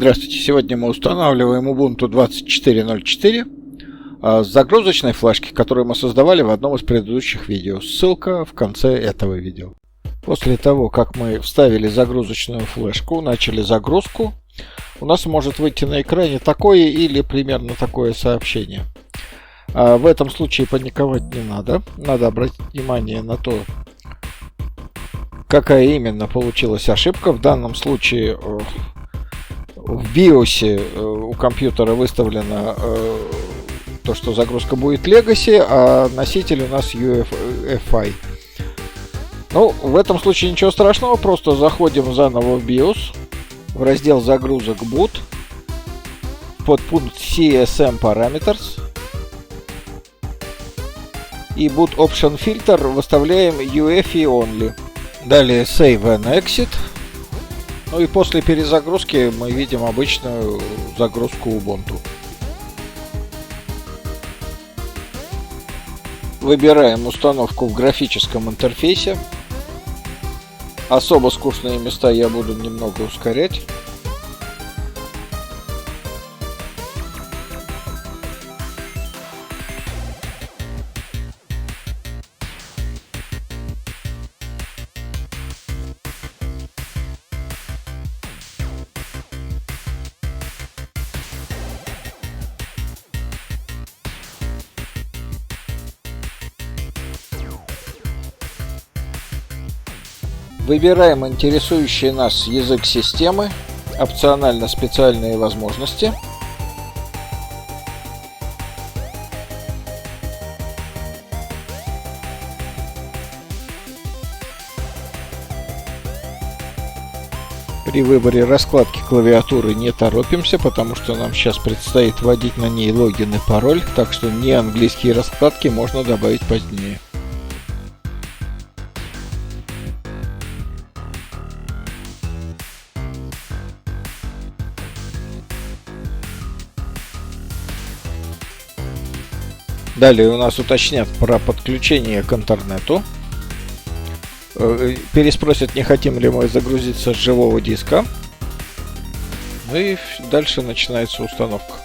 Здравствуйте, сегодня мы устанавливаем Ubuntu 24.04 с загрузочной флешки, которую мы создавали в одном из предыдущих видео. Ссылка в конце этого видео. После того, как мы вставили загрузочную флешку, начали загрузку, у нас может выйти на экране такое или примерно такое сообщение. В этом случае паниковать не надо. Надо обратить внимание на то, какая именно получилась ошибка. В данном случае в BIOS у компьютера выставлено то, что загрузка будет Legacy, а носитель у нас UEFI. Ну, в этом случае ничего страшного, просто заходим заново в BIOS, в раздел загрузок boot, под пункт CSM Parameters, и boot option filter выставляем UEFI only. Далее Save and Exit. Ну и после перезагрузки мы видим обычную загрузку Ubuntu. Выбираем установку в графическом интерфейсе. Особо скучные места я буду немного ускорять. Выбираем интересующий нас язык системы, опционально специальные возможности. При выборе раскладки клавиатуры не торопимся, потому что нам сейчас предстоит вводить на ней логин и пароль, так что не английские раскладки можно добавить позднее. Далее у нас уточнят про подключение к интернету. Переспросят, не хотим ли мы загрузиться с живого диска. Ну и дальше начинается установка.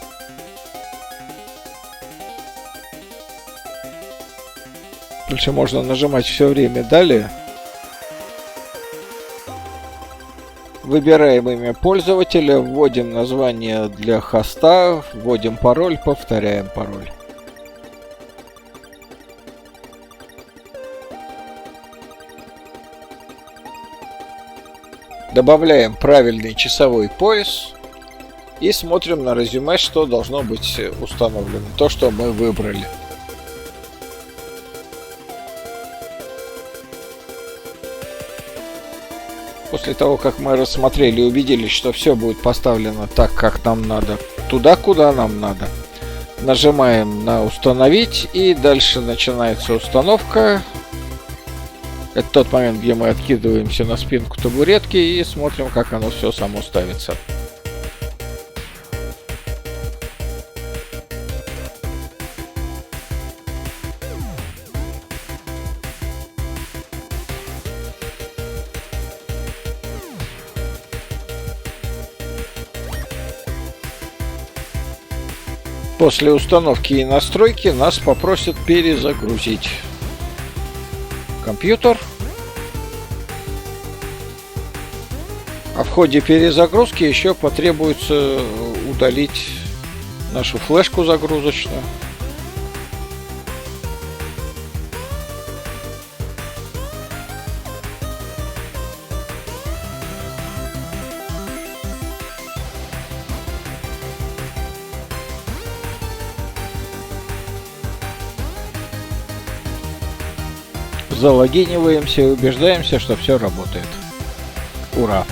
Дальше можно нажимать все время «Далее». Выбираем имя пользователя, вводим название для хоста, вводим пароль, повторяем пароль. Добавляем правильный часовой пояс и смотрим на резюме, что должно быть установлено, то, что мы выбрали. После того, как мы рассмотрели и убедились, что все будет поставлено так, как нам надо, туда, куда нам надо, нажимаем на «Установить», и дальше начинается установка. Это тот момент, где мы откидываемся на спинку табуретки и смотрим, как оно все само ставится. После установки и настройки нас попросят перезагрузить компьютер. А в ходе перезагрузки еще потребуется удалить нашу флешку загрузочную. Залогиниваемся и убеждаемся, что все работает. Ура!